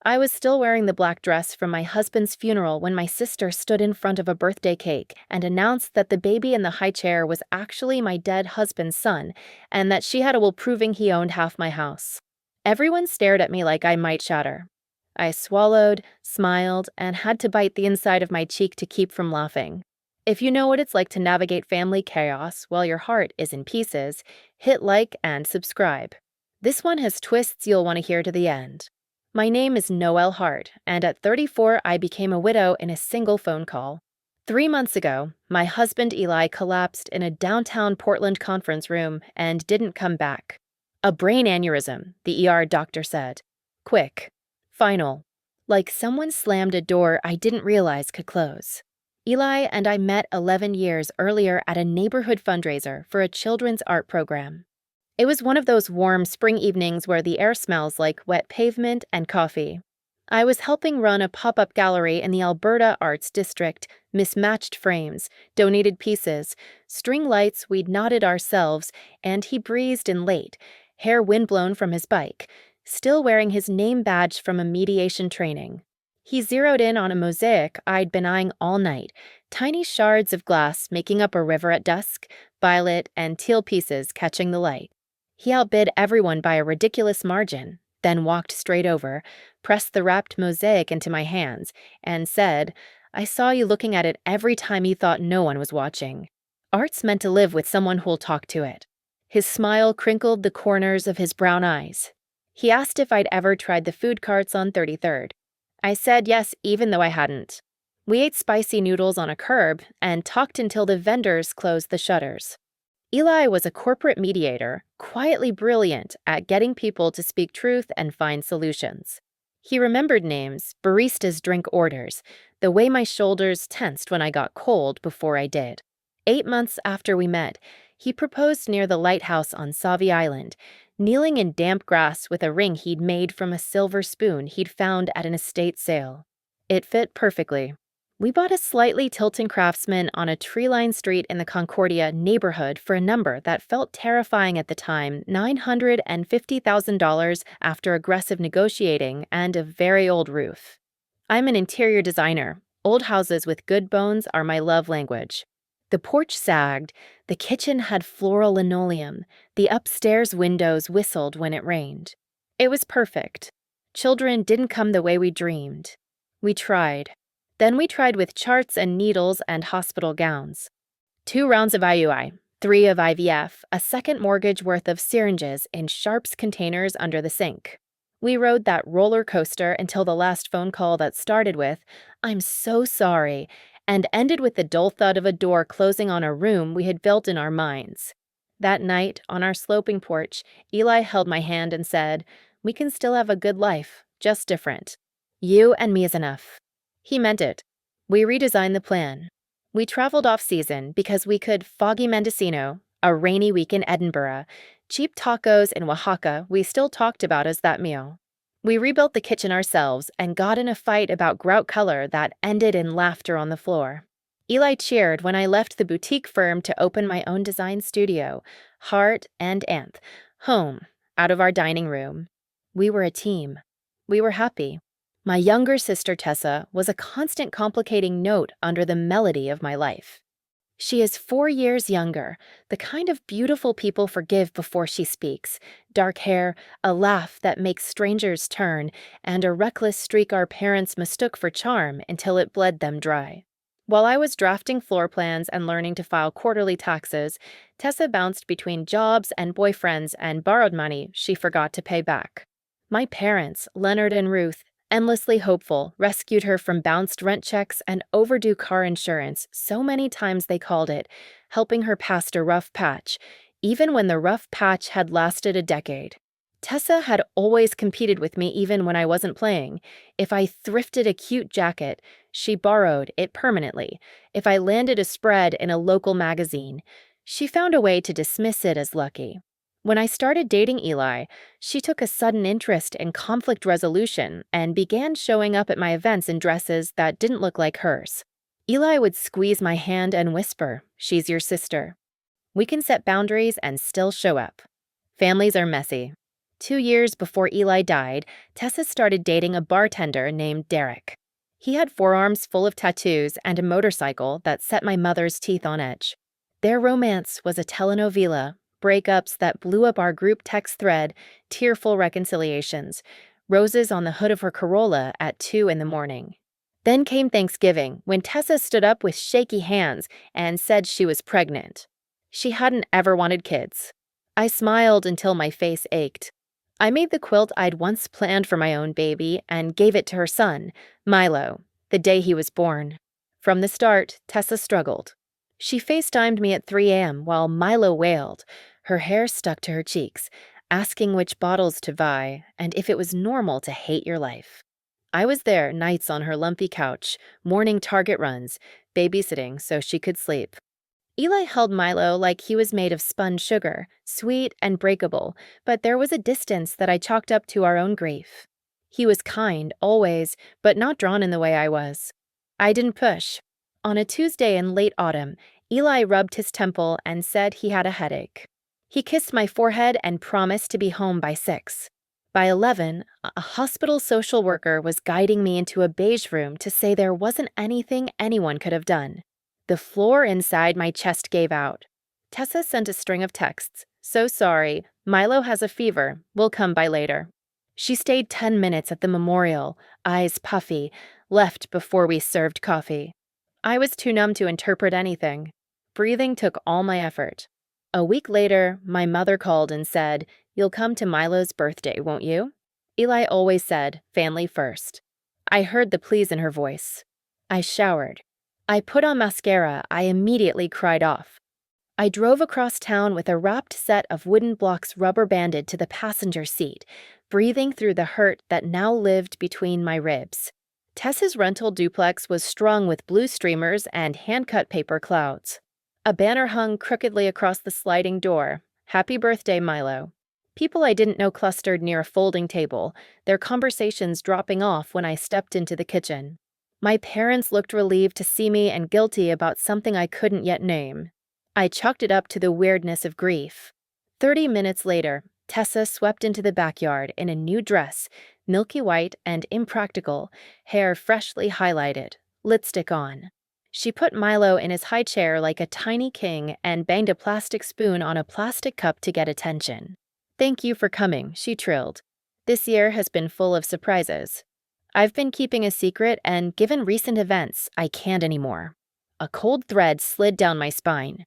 I was still wearing the black dress from my husband's funeral when my sister stood in front of a birthday cake and announced that the baby in the high chair was actually my dead husband's son, and that she had a will proving he owned half my house. Everyone stared at me like I might shatter. I swallowed, smiled, and had to bite the inside of my cheek to keep from laughing. If you know what it's like to navigate family chaos while your heart is in pieces, hit like and subscribe. This one has twists you'll want to hear to the end. My name is Noelle Hart, and at 34, I became a widow in a single phone call. 3 months ago, my husband Eli collapsed in a downtown Portland conference room and didn't come back. A brain aneurysm, the ER doctor said. Quick. Final. Like someone slammed a door I didn't realize could close. Eli and I met 11 years earlier at a neighborhood fundraiser for a children's art program. It was one of those warm spring evenings where the air smells like wet pavement and coffee. I was helping run a pop-up gallery in the Alberta Arts District, mismatched frames, donated pieces, string lights we'd knotted ourselves, and he breezed in late, hair windblown from his bike, still wearing his name badge from a mediation training. He zeroed in on a mosaic I'd been eyeing all night, tiny shards of glass making up a river at dusk, violet and teal pieces catching the light. He outbid everyone by a ridiculous margin, then walked straight over, pressed the wrapped mosaic into my hands, and said, "I saw you looking at it every time you thought no one was watching. Art's meant to live with someone who'll talk to it." His smile crinkled the corners of his brown eyes. He asked if I'd ever tried the food carts on 33rd. I said yes, even though I hadn't. We ate spicy noodles on a curb and talked until the vendors closed the shutters. Eli was a corporate mediator, quietly brilliant at getting people to speak truth and find solutions. He remembered names, baristas' drink orders, the way my shoulders tensed when I got cold before I did. 8 months after we met, he proposed near the lighthouse on Sauvie Island, kneeling in damp grass with a ring he'd made from a silver spoon he'd found at an estate sale. It fit perfectly. We bought a slightly tilting Craftsman on a tree-lined street in the Concordia neighborhood for a number that felt terrifying at the time, $950,000 after aggressive negotiating and a very old roof. I'm an interior designer. Old houses with good bones are my love language. The porch sagged, the kitchen had floral linoleum, the upstairs windows whistled when it rained. It was perfect. Children didn't come the way we dreamed. We tried. Then we tried with charts and needles and hospital gowns. 2 rounds of IUI, 3 of IVF, a second mortgage worth of syringes in Sharps containers under the sink. We rode that roller coaster until the last phone call that started with, "I'm so sorry," and ended with the dull thud of a door closing on a room we had built in our minds. That night, on our sloping porch, Eli held my hand and said, "We can still have a good life, just different. You and me is enough." He meant it. We redesigned the plan. We traveled off-season because we could foggy Mendocino, a rainy week in Edinburgh, cheap tacos in Oaxaca we still talked about as that meal. We rebuilt the kitchen ourselves and got in a fight about grout color that ended in laughter on the floor. Eli cheered when I left the boutique firm to open my own design studio, Hart and Anth, home, out of our dining room. We were a team. We were happy. My younger sister Tessa was a constant complicating note under the melody of my life. She is 4 years younger, the kind of beautiful people forgive before she speaks, dark hair, a laugh that makes strangers turn, and a reckless streak our parents mistook for charm until it bled them dry. While I was drafting floor plans and learning to file quarterly taxes, Tessa bounced between jobs and boyfriends and borrowed money she forgot to pay back. My parents, Leonard and Ruth, endlessly hopeful, rescued her from bounced rent checks and overdue car insurance so many times they called it, helping her past a rough patch, even when the rough patch had lasted a decade. Tessa had always competed with me even when I wasn't playing. If I thrifted a cute jacket, she borrowed it permanently. If I landed a spread in a local magazine, she found a way to dismiss it as lucky. When I started dating Eli, she took a sudden interest in conflict resolution and began showing up at my events in dresses that didn't look like hers. Eli would squeeze my hand and whisper, "She's your sister." We can set boundaries and still show up. Families are messy. 2 years before Eli died, Tessa started dating a bartender named Derek. He had forearms full of tattoos and a motorcycle that set my mother's teeth on edge. Their romance was a telenovela, breakups that blew up our group text thread, tearful reconciliations, roses on the hood of her Corolla at 2 in the morning. Then came Thanksgiving, when Tessa stood up with shaky hands and said she was pregnant. She hadn't ever wanted kids. I smiled until my face ached. I made the quilt I'd once planned for my own baby and gave it to her son, Milo, the day he was born. From the start, Tessa struggled. She FaceTimed me at 3 a.m. while Milo wailed, her hair stuck to her cheeks, asking which bottles to buy and if it was normal to hate your life. I was there nights on her lumpy couch, morning Target runs, babysitting so she could sleep. Eli held Milo like he was made of spun sugar, sweet and breakable, but there was a distance that I chalked up to our own grief. He was kind, always, but not drawn in the way I was. I didn't push. On a Tuesday in late autumn, Eli rubbed his temple and said he had a headache. He kissed my forehead and promised to be home by 6. By 11, a hospital social worker was guiding me into a beige room to say there wasn't anything anyone could have done. The floor inside my chest gave out. Tessa sent a string of texts. So sorry, Milo has a fever, we'll come by later. She stayed 10 minutes at the memorial, eyes puffy, left before we served coffee. I was too numb to interpret anything. Breathing took all my effort. A week later, my mother called and said, "You'll come to Milo's birthday, won't you?" Eli always said, "Family first." I heard the pleas in her voice. I showered. I put on mascara I immediately cried off. I drove across town with a wrapped set of wooden blocks rubber banded to the passenger seat, breathing through the hurt that now lived between my ribs. Tessa's rental duplex was strung with blue streamers and hand-cut paper clouds. A banner hung crookedly across the sliding door. "Happy birthday, Milo." People I didn't know clustered near a folding table, their conversations dropping off when I stepped into the kitchen. My parents looked relieved to see me and guilty about something I couldn't yet name. I chalked it up to the weirdness of grief. 30 minutes later, Tessa swept into the backyard in a new dress, milky white and impractical, hair freshly highlighted, lipstick on. She put Milo in his high chair like a tiny king and banged a plastic spoon on a plastic cup to get attention. "Thank you for coming," she trilled. "This year has been full of surprises. I've been keeping a secret, and given recent events, I can't anymore." A cold thread slid down my spine.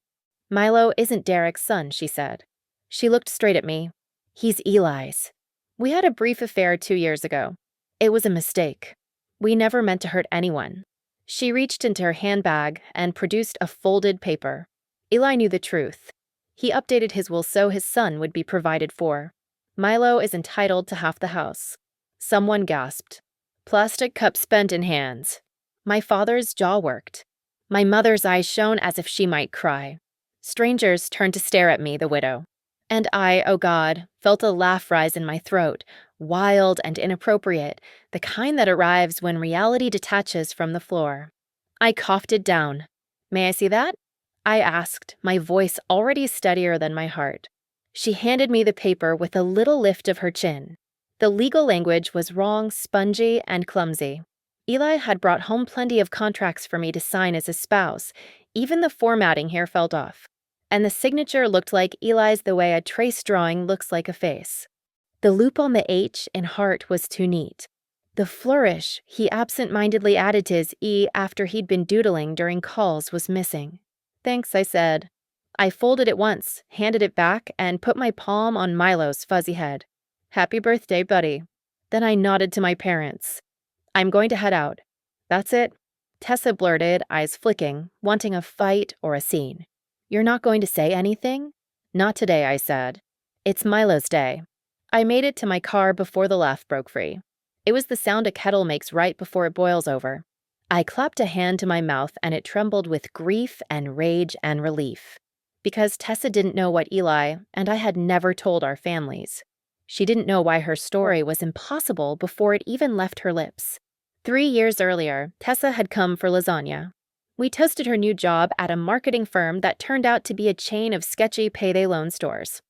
"Milo isn't Derek's son," she said. She looked straight at me. "He's Eli's. We had a brief affair 2 years ago. It was a mistake. We never meant to hurt anyone." She reached into her handbag and produced a folded paper. Eli knew the truth. He updated his will so his son would be provided for. "Milo is entitled to half the house." Someone gasped. Plastic cup spent in hands. My father's jaw worked. My mother's eyes shone as if she might cry. Strangers turned to stare at me, the widow. And I, oh God, felt a laugh rise in my throat, wild and inappropriate, the kind that arrives when reality detaches from the floor. I coughed it down. "May I see that?" I asked, my voice already steadier than my heart. She handed me the paper with a little lift of her chin. The legal language was wrong, spongy, and clumsy. Eli had brought home plenty of contracts for me to sign as his spouse. Even the formatting here felt off. And the signature looked like Eli's the way a trace drawing looks like a face. The loop on the H in heart was too neat. The flourish he absent-mindedly added to his E after he'd been doodling during calls was missing. "Thanks," I said. I folded it once, handed it back, and put my palm on Milo's fuzzy head. "Happy birthday, buddy." Then I nodded to my parents. "I'm going to head out." "That's it?" Tessa blurted, eyes flicking, wanting a fight or a scene. "You're not going to say anything?" "Not today," I said. "It's Milo's day." I made it to my car before the laugh broke free. It was the sound a kettle makes right before it boils over. I clapped a hand to my mouth and it trembled with grief and rage and relief. Because Tessa didn't know what Eli and I had never told our families. She didn't know why her story was impossible before it even left her lips. 3 years earlier, Tessa had come for lasagna. We toasted her new job at a marketing firm that turned out to be a chain of sketchy payday loan stores.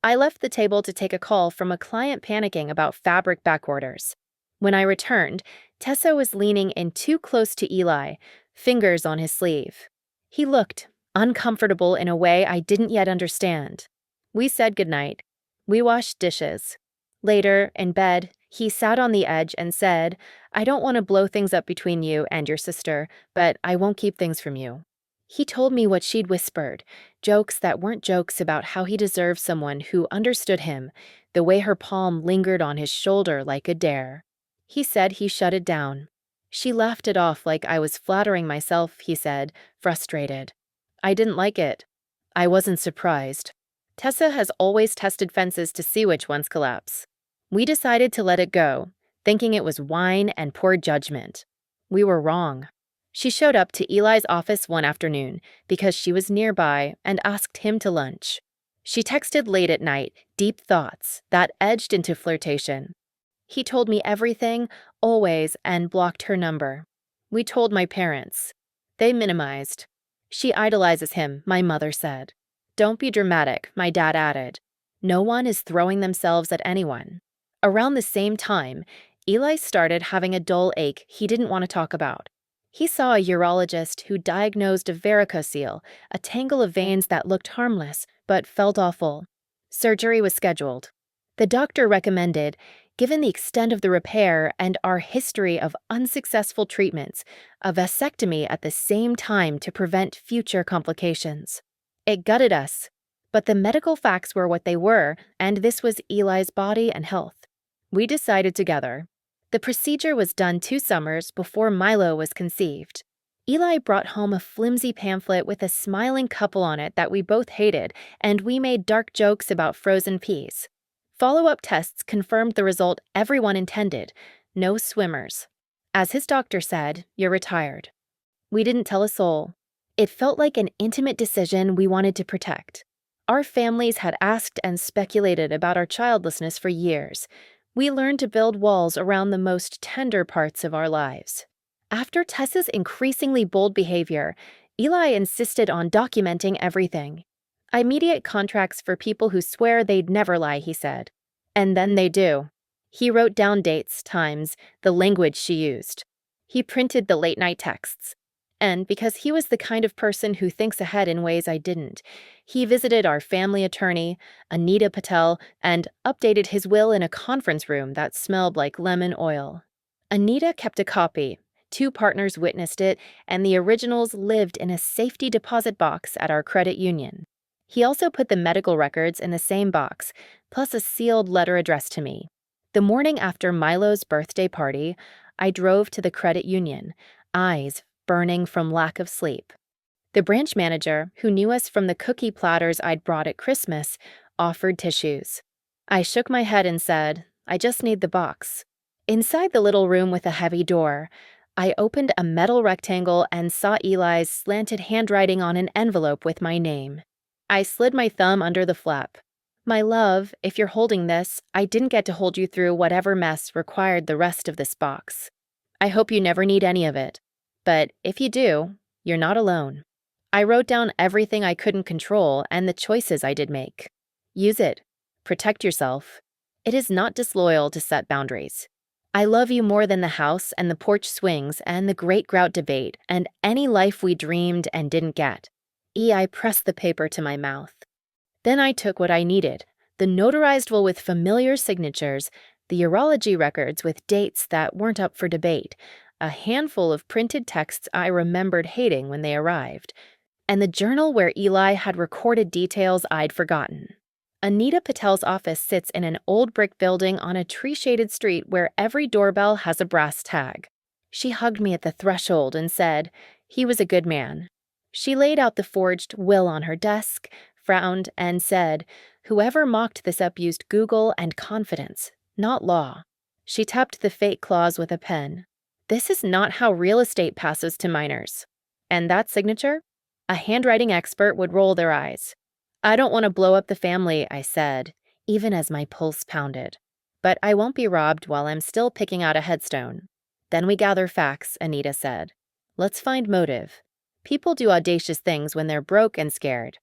I left the table to take a call from a client panicking about fabric back orders. When I returned, Tessa was leaning in too close to Eli, fingers on his sleeve. He looked uncomfortable in a way I didn't yet understand. We said goodnight. We washed dishes. Later, in bed, he sat on the edge and said, "I don't want to blow things up between you and your sister, but I won't keep things from you." He told me what she'd whispered, jokes that weren't jokes about how he deserved someone who understood him, the way her palm lingered on his shoulder like a dare. He said he shut it down. She laughed it off like I was flattering myself, he said, frustrated. I didn't like it. I wasn't surprised. Tessa has always tested fences to see which ones collapse. We decided to let it go, thinking it was wine and poor judgment. We were wrong. She showed up to Eli's office one afternoon because she was nearby and asked him to lunch. She texted late at night, deep thoughts that edged into flirtation. He told me everything, always, and blocked her number. We told my parents. They minimized. She idolizes him, my mother said. Don't be dramatic, my dad added. No one is throwing themselves at anyone. Around the same time, Eli started having a dull ache he didn't want to talk about. He saw a urologist who diagnosed a varicocele, a tangle of veins that looked harmless but felt awful. Surgery was scheduled. The doctor recommended, given the extent of the repair and our history of unsuccessful treatments, a vasectomy at the same time to prevent future complications. It gutted us, but the medical facts were what they were, and this was Eli's body and health. We decided together. The procedure was done 2 summers before Milo was conceived. Eli brought home a flimsy pamphlet with a smiling couple on it that we both hated, and we made dark jokes about frozen peas. Follow-up tests confirmed the result everyone intended: no swimmers. As his doctor said, "You're retired." We didn't tell a soul. It felt like an intimate decision we wanted to protect. Our families had asked and speculated about our childlessness for years. We learned to build walls around the most tender parts of our lives. After Tessa's increasingly bold behavior, Eli insisted on documenting everything. "I mediate contracts for people who swear they'd never lie," he said. And then they do. He wrote down dates, times, the language she used. He printed the late-night texts. And because he was the kind of person who thinks ahead in ways I didn't, he visited our family attorney, Anita Patel, and updated his will in a conference room that smelled like lemon oil. Anita kept a copy. 2 partners witnessed it, and the originals lived in a safety deposit box at our credit union. He also put the medical records in the same box, plus a sealed letter addressed to me. The morning after Milo's birthday party, I drove to the credit union, eyes burning from lack of sleep. The branch manager, who knew us from the cookie platters I'd brought at Christmas, offered tissues. I shook my head and said, "I just need the box." Inside the little room with a heavy door, I opened a metal rectangle and saw Eli's slanted handwriting on an envelope with my name. I slid my thumb under the flap. "My love, if you're holding this, I didn't get to hold you through whatever mess required the rest of this box. I hope you never need any of it. But if you do, you're not alone." I wrote down everything I couldn't control and the choices I did make. Use it. Protect yourself. It is not disloyal to set boundaries. I love you more than the house and the porch swings and the great grout debate and any life we dreamed and didn't get. I pressed the paper to my mouth. Then I took what I needed, the notarized will with familiar signatures, the urology records with dates that weren't up for debate, a handful of printed texts I remembered hating when they arrived, and the journal where Eli had recorded details I'd forgotten. Anita Patel's office sits in an old brick building on a tree-shaded street where every doorbell has a brass tag. She hugged me at the threshold and said, "He was a good man." She laid out the forged will on her desk, frowned, and said, "Whoever mocked this up used Google and confidence, not law." She tapped the fake clause with a pen. "This is not how real estate passes to minors." And that signature? A handwriting expert would roll their eyes. "I don't want to blow up the family," I said, even as my pulse pounded. "But I won't be robbed while I'm still picking out a headstone." "Then we gather facts," Anita said. "Let's find motive. People do audacious things when they're broke and scared."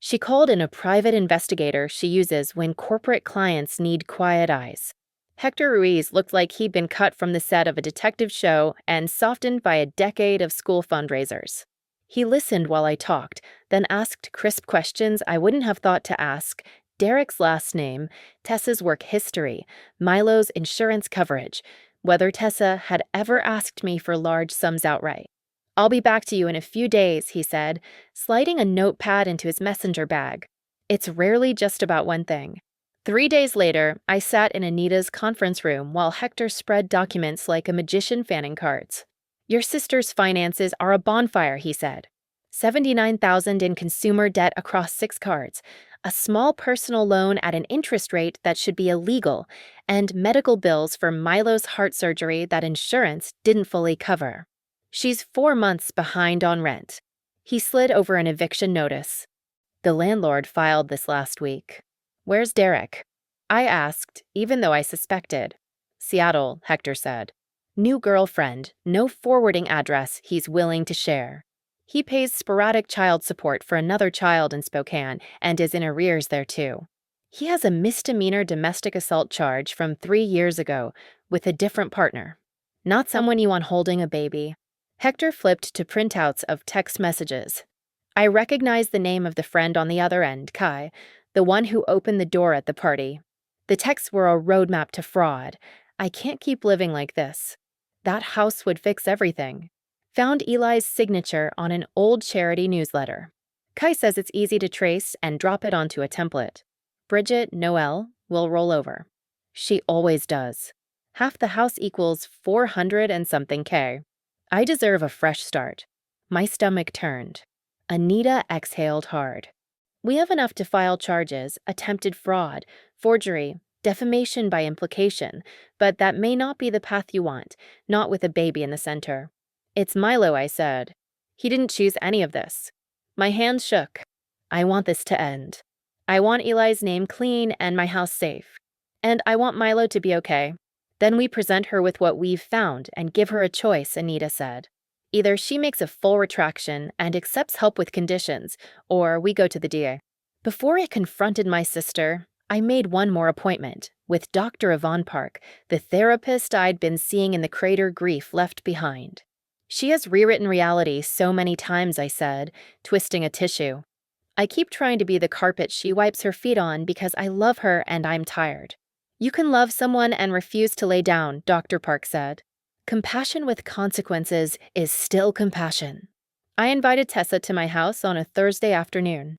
She called in a private investigator she uses when corporate clients need quiet eyes. Hector Ruiz looked like he'd been cut from the set of a detective show and softened by a decade of school fundraisers. He listened while I talked, then asked crisp questions I wouldn't have thought to ask: Derek's last name, Tessa's work history, Milo's insurance coverage, whether Tessa had ever asked me for large sums outright. "I'll be back to you in a few days," he said, sliding a notepad into his messenger bag. It's rarely just about one thing. 3 days later, I sat in Anita's conference room while Hector spread documents like a magician fanning cards. "Your sister's finances are a bonfire," he said. 79,000 in consumer debt across 6 cards, a small personal loan at an interest rate that should be illegal, and medical bills for Milo's heart surgery that insurance didn't fully cover. She's 4 months behind on rent. He slid over an eviction notice. "The landlord filed this last week. Where's Derek?" I asked, even though I suspected. "Seattle," Hector said. "New girlfriend, no forwarding address he's willing to share. He pays sporadic child support for another child in Spokane and is in arrears there too. He has a misdemeanor domestic assault charge from 3 years ago with a different partner. Not someone you want holding a baby." Hector flipped to printouts of text messages. I recognized the name of the friend on the other end, Kai, the one who opened the door at the party. The texts were a roadmap to fraud. "I can't keep living like this. That house would fix everything." Found Eli's signature on an old charity newsletter. Kai says it's easy to trace and drop it onto a template. Bridget Noel will roll over. She always does. Half the house equals 400 and something K. I deserve a fresh start. My stomach turned. Anita exhaled hard. "We have enough to file charges, attempted fraud, forgery, defamation by implication, but that may not be the path you want, not with a baby in the center." "It's Milo," I said. "He didn't choose any of this." My hands shook. "I want this to end. I want Eli's name clean and my house safe. And I want Milo to be okay. Then we present her with what we've found and give her a choice," Anita said. "Either she makes a full retraction and accepts help with conditions, or we go to the DA." Before I confronted my sister, I made one more appointment with Dr. Yvonne Park, the therapist I'd been seeing in the crater grief left behind. "She has rewritten reality so many times," I said, twisting a tissue. "I keep trying to be the carpet she wipes her feet on because I love her and I'm tired." "You can love someone and refuse to lay down," Dr. Park said. "Compassion with consequences is still compassion." I invited Tessa to my house on a Thursday afternoon.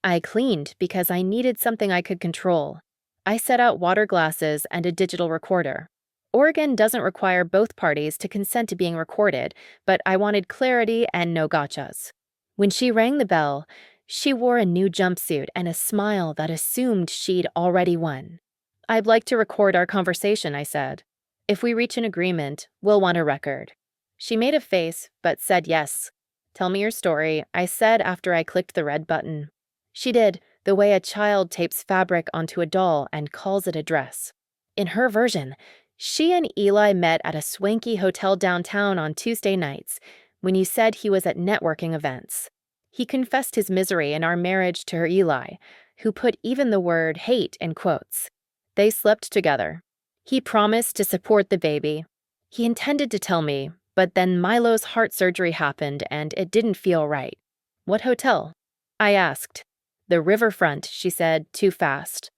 I cleaned because I needed something I could control. I set out water glasses and a digital recorder. Oregon doesn't require both parties to consent to being recorded, but I wanted clarity and no gotchas. When she rang the bell, she wore a new jumpsuit and a smile that assumed she'd already won. "I'd like to record our conversation," I said. "If we reach an agreement, we'll want a record." She made a face, but said yes. "Tell me your story," I said after I clicked the red button. She did, the way a child tapes fabric onto a doll and calls it a dress. In her version, she and Eli met at a swanky hotel downtown on Tuesday nights, when you said he was at networking events. He confessed his misery in our marriage to her Eli, who put even the word hate in quotes. They slept together. He promised to support the baby. He intended to tell me, but then Milo's heart surgery happened and it didn't feel right. "What hotel?" I asked. "The Riverfront," she said, too fast.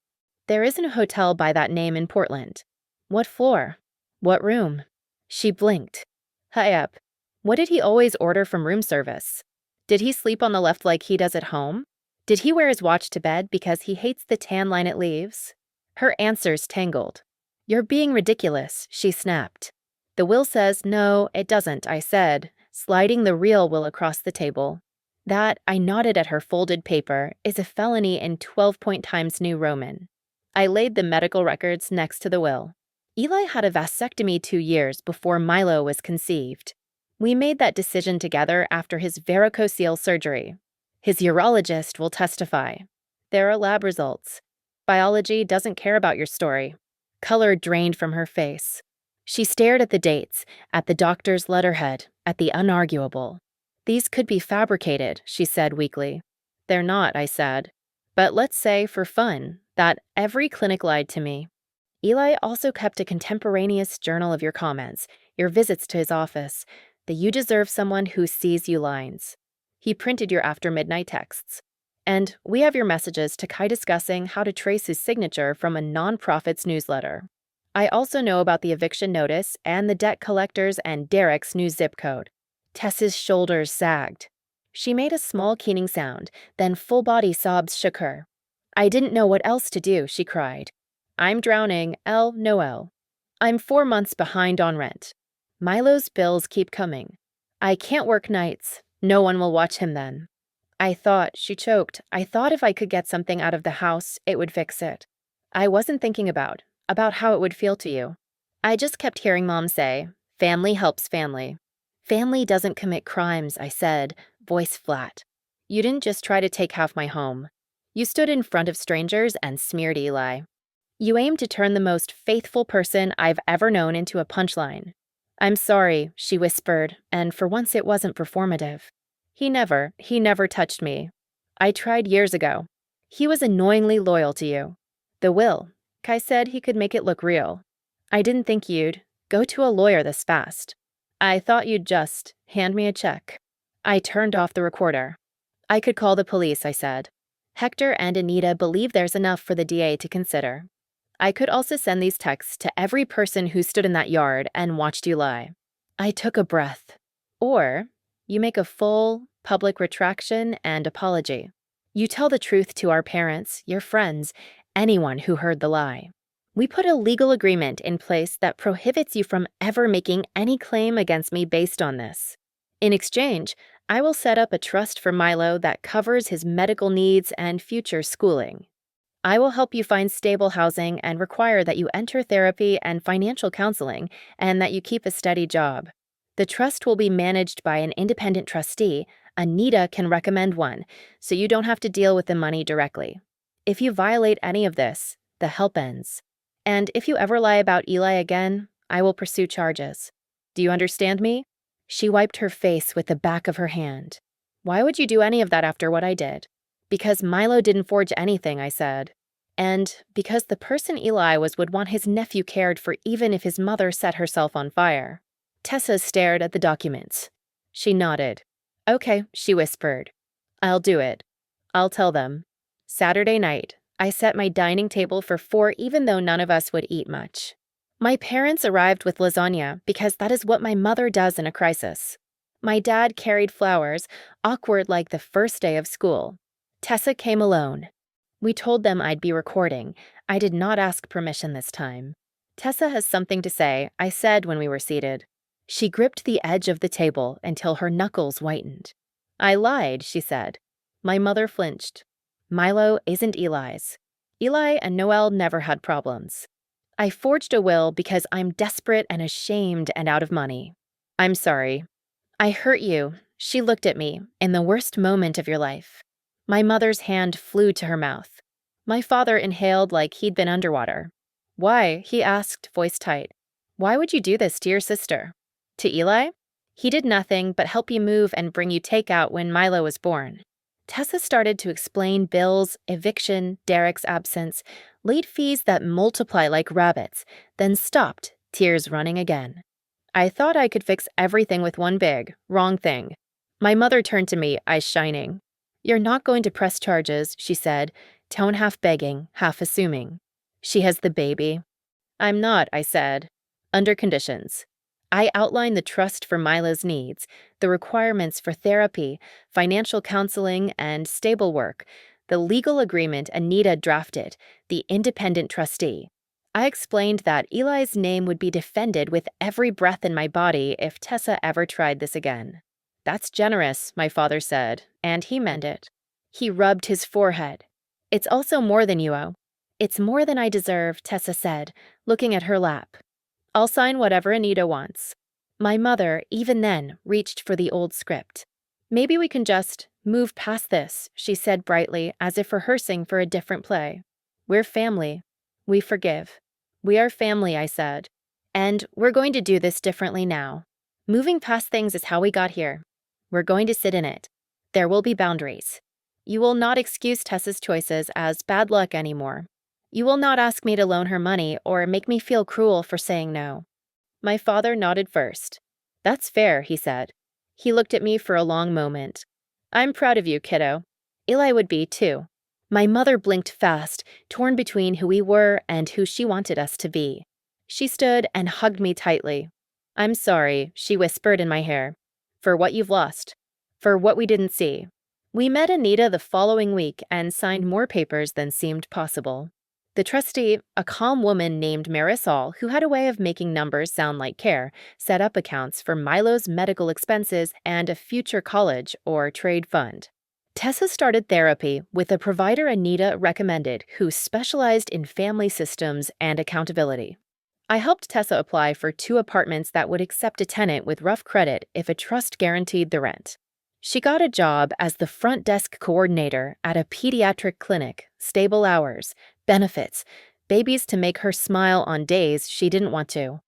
"There isn't a hotel by that name in Portland." "What floor?" "What room?" She blinked. "High up." "What did he always order from room service?" "Did he sleep on the left like he does at home?" "Did he wear his watch to bed because he hates the tan line it leaves?" Her answers tangled. "You're being ridiculous," she snapped. "The will says no, it doesn't," I said, sliding the real will across the table. "That," I nodded at her folded paper, "is a felony in 12-point Times New Roman." I laid the medical records next to the will. Eli had a vasectomy 2 years before Milo was conceived. We made that decision together after his varicocele surgery. His urologist will testify. There are lab results. Biology doesn't care about your story. Color drained from her face. She stared at the dates, at the doctor's letterhead, at the unarguable. "These could be fabricated," she said weakly. They're not, I said. But let's say, for fun, that every clinic lied to me. Eli also kept a contemporaneous journal of your comments, your visits to his office, the "you deserve someone who sees you" lines. He printed your after midnight texts. And we have your messages to Kai discussing how to trace his signature from a nonprofit's newsletter. I also know about the eviction notice and the debt collectors and Derek's new zip code. Tess's shoulders sagged. She made a small keening sound, then full-body sobs shook her. I didn't know what else to do, she cried. I'm drowning, El Noel. I'm 4 months behind on rent. Milo's bills keep coming. I can't work nights. No one will watch him then. She choked, I thought if I could get something out of the house, it would fix it. I wasn't thinking about how it would feel to you. I just kept hearing Mom say, family helps family. Family doesn't commit crimes, I said, voice flat. You didn't just try to take half my home. You stood in front of strangers and smeared Eli. You aimed to turn the most faithful person I've ever known into a punchline. I'm sorry, she whispered, and for once it wasn't performative. He never touched me. I tried years ago. He was annoyingly loyal to you. The will. Kai said he could make it look real. I didn't think you'd go to a lawyer this fast. I thought you'd just hand me a check. I turned off the recorder. I could call the police, I said. Hector and Anita believe there's enough for the DA to consider. I could also send these texts to every person who stood in that yard and watched you lie. I took a breath. Or you make a full, public retraction and apology. You tell the truth to our parents, your friends, anyone who heard the lie. We put a legal agreement in place that prohibits you from ever making any claim against me based on this. In exchange, I will set up a trust for Milo that covers his medical needs and future schooling. I will help you find stable housing and require that you enter therapy and financial counseling and that you keep a steady job. The trust will be managed by an independent trustee. Anita can recommend one, so you don't have to deal with the money directly. If you violate any of this, the help ends. And if you ever lie about Eli again, I will pursue charges. Do you understand me? She wiped her face with the back of her hand. Why would you do any of that after what I did? Because Milo didn't forge anything, I said. And because the person Eli was would want his nephew cared for even if his mother set herself on fire. Tessa stared at the documents. She nodded. Okay, she whispered. I'll do it. I'll tell them. Saturday night, I set my dining table for 4 even though none of us would eat much. My parents arrived with lasagna because that is what my mother does in a crisis. My dad carried flowers, awkward like the first day of school. Tessa came alone. We told them I'd be recording. I did not ask permission this time. Tessa has something to say, I said when we were seated. She gripped the edge of the table until her knuckles whitened. I lied, she said. My mother flinched. Milo isn't Eli's. Eli and Noel never had problems. I forged a will because I'm desperate and ashamed and out of money. I'm sorry. I hurt you. She looked at me, in the worst moment of your life. My mother's hand flew to her mouth. My father inhaled like he'd been underwater. Why? He asked, voice tight. Why would you do this to your sister? To Eli? He did nothing but help you move and bring you takeout when Milo was born. Tessa started to explain bills, eviction, Derek's absence, late fees that multiply like rabbits, then stopped, tears running again. I thought I could fix everything with one big, wrong thing. My mother turned to me, eyes shining. You're not going to press charges, she said, tone half begging, half assuming. She has the baby. I'm not, I said. Under conditions. I outlined the trust for Milo's needs, the requirements for therapy, financial counseling, and stable work, the legal agreement Anita drafted, the independent trustee. I explained that Eli's name would be defended with every breath in my body if Tessa ever tried this again. That's generous, my father said, and he meant it. He rubbed his forehead. It's also more than you owe. It's more than I deserve, Tessa said, looking at her lap. I'll sign whatever Anita wants. My mother, even then, reached for the old script. Maybe we can just move past this, she said brightly, as if rehearsing for a different play. We're family. We forgive. We are family, I said. And we're going to do this differently now. Moving past things is how we got here. We're going to sit in it. There will be boundaries. You will not excuse Tessa's choices as bad luck anymore. You will not ask me to loan her money or make me feel cruel for saying no. My father nodded first. That's fair, he said. He looked at me for a long moment. I'm proud of you, kiddo. Eli would be, too. My mother blinked fast, torn between who we were and who she wanted us to be. She stood and hugged me tightly. I'm sorry, she whispered in my hair. For what you've lost. For what we didn't see. We met Anita the following week and signed more papers than seemed possible. The trustee, a calm woman named Marisol, who had a way of making numbers sound like care, set up accounts for Milo's medical expenses and a future college or trade fund. Tessa started therapy with a provider Anita recommended who specialized in family systems and accountability. I helped Tessa apply for 2 apartments that would accept a tenant with rough credit if a trust guaranteed the rent. She got a job as the front desk coordinator at a pediatric clinic, stable hours, benefits, babies to make her smile on days she didn't want to.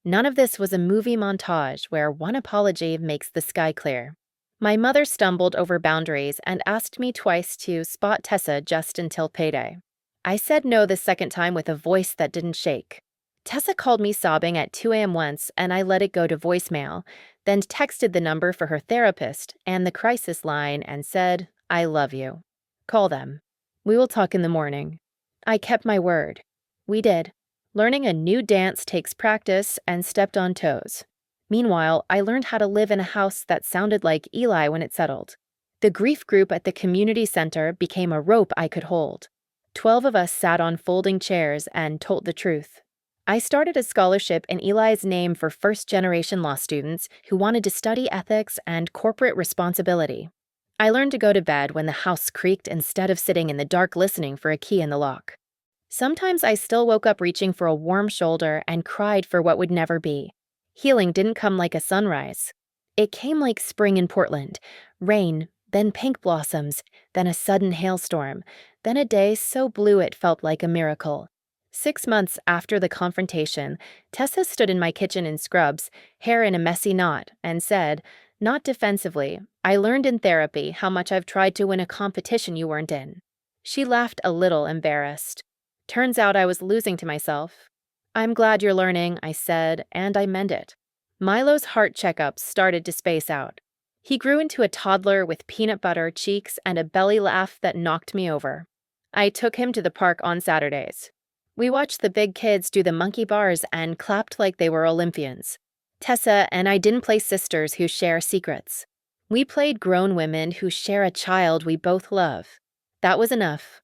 None of this was a movie montage where one apology makes the sky clear. My mother stumbled over boundaries and asked me twice to spot Tessa just until payday. I said no the second time with a voice that didn't shake. Tessa called me sobbing at 2 a.m. once, and I let it go to voicemail, then texted the number for her therapist and the crisis line and said, I love you. Call them. We will talk in the morning. I kept my word. We did. Learning a new dance takes practice and stepped on toes. Meanwhile, I learned how to live in a house that sounded like Eli when it settled. The grief group at the community center became a rope I could hold. 12 of us sat on folding chairs and told the truth. I started a scholarship in Eli's name for first-generation law students who wanted to study ethics and corporate responsibility. I learned to go to bed when the house creaked instead of sitting in the dark listening for a key in the lock. Sometimes I still woke up reaching for a warm shoulder and cried for what would never be. Healing didn't come like a sunrise. It came like spring in Portland. Rain, then pink blossoms, then a sudden hailstorm, then a day so blue it felt like a miracle. 6 months after the confrontation, Tessa stood in my kitchen in scrubs, hair in a messy knot, and said, not defensively, I learned in therapy how much I've tried to win a competition you weren't in. She laughed a little embarrassed. Turns out I was losing to myself. I'm glad you're learning, I said, and I meant it. Milo's heart checkups started to space out. He grew into a toddler with peanut butter cheeks and a belly laugh that knocked me over. I took him to the park on Saturdays. We watched the big kids do the monkey bars and clapped like they were Olympians. Tessa and I didn't play sisters who share secrets. We played grown women who share a child we both love. That was enough.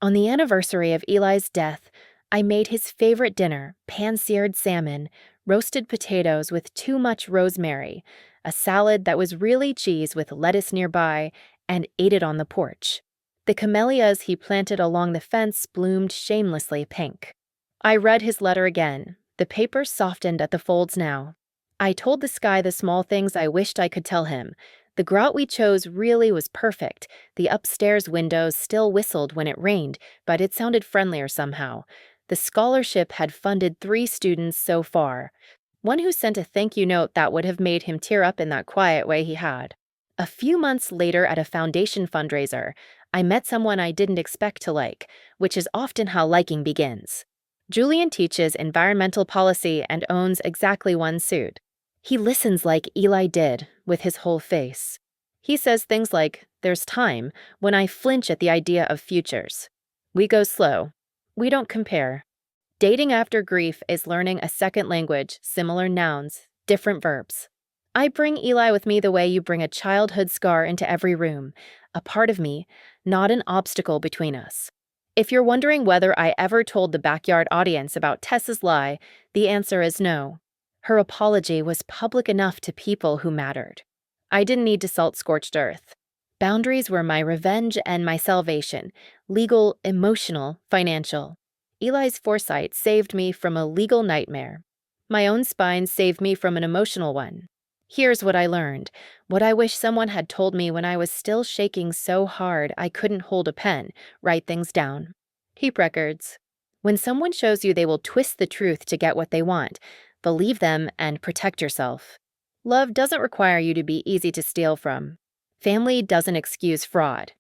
On the anniversary of Eli's death, I made his favorite dinner, pan-seared salmon, roasted potatoes with too much rosemary, a salad that was really cheese with lettuce nearby, and ate it on the porch. The camellias he planted along the fence bloomed shamelessly pink. I read his letter again. The paper softened at the folds now. I told the sky the small things I wished I could tell him. The grout we chose really was perfect. The upstairs windows still whistled when it rained, but it sounded friendlier somehow. The scholarship had funded 3 students so far. One who sent a thank you note that would have made him tear up in that quiet way he had. A few months later at a foundation fundraiser, I met someone I didn't expect to like, which is often how liking begins. Julian teaches environmental policy and owns exactly one suit. He listens like Eli did, with his whole face. He says things like, there's time, when I flinch at the idea of futures. We go slow. We don't compare. Dating after grief is learning a second language, similar nouns, different verbs. I bring Eli with me the way you bring a childhood scar into every room, a part of me, not an obstacle between us. If you're wondering whether I ever told the backyard audience about Tessa's lie, the answer is no. Her apology was public enough to people who mattered. I didn't need to salt scorched earth. Boundaries were my revenge and my salvation, legal, emotional, financial. Eli's foresight saved me from a legal nightmare. My own spine saved me from an emotional one. Here's what I learned, what I wish someone had told me when I was still shaking so hard I couldn't hold a pen, write things down. Keep records. When someone shows you they will twist the truth to get what they want, believe them and protect yourself. Love doesn't require you to be easy to steal from. Family doesn't excuse fraud.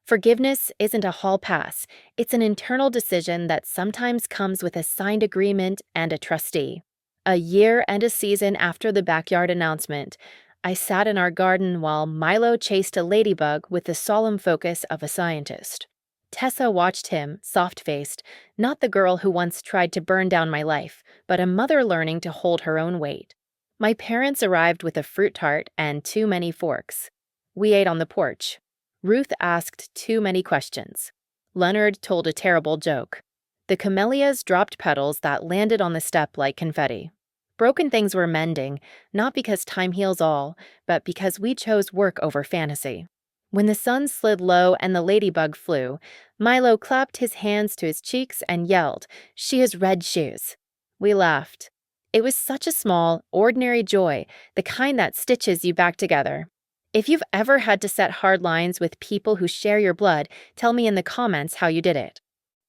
Forgiveness isn't a hall pass, it's an internal decision that sometimes comes with a signed agreement and a trustee. A year and a season after the backyard announcement, I sat in our garden while Milo chased a ladybug with the solemn focus of a scientist. Tessa watched him, soft faced, not the girl who once tried to burn down my life, but a mother learning to hold her own weight. My parents arrived with a fruit tart and too many forks. We ate on the porch. Ruth asked too many questions. Leonard told a terrible joke. The camellias dropped petals that landed on the step like confetti. Broken things were mending, not because time heals all, but because we chose work over fantasy. When the sun slid low and the ladybug flew, Milo clapped his hands to his cheeks and yelled, "She has red shoes." We laughed. It was such a small, ordinary joy, the kind that stitches you back together. If you've ever had to set hard lines with people who share your blood, tell me in the comments how you did it.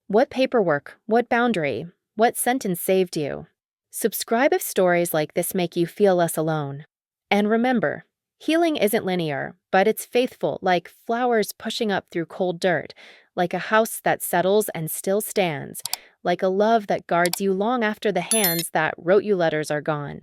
What paperwork, what boundary, what sentence saved you? Subscribe if stories like this make you feel less alone. And remember, healing isn't linear, but it's faithful, like flowers pushing up through cold dirt, like a house that settles and still stands, like a love that guards you long after the hands that wrote you letters are gone.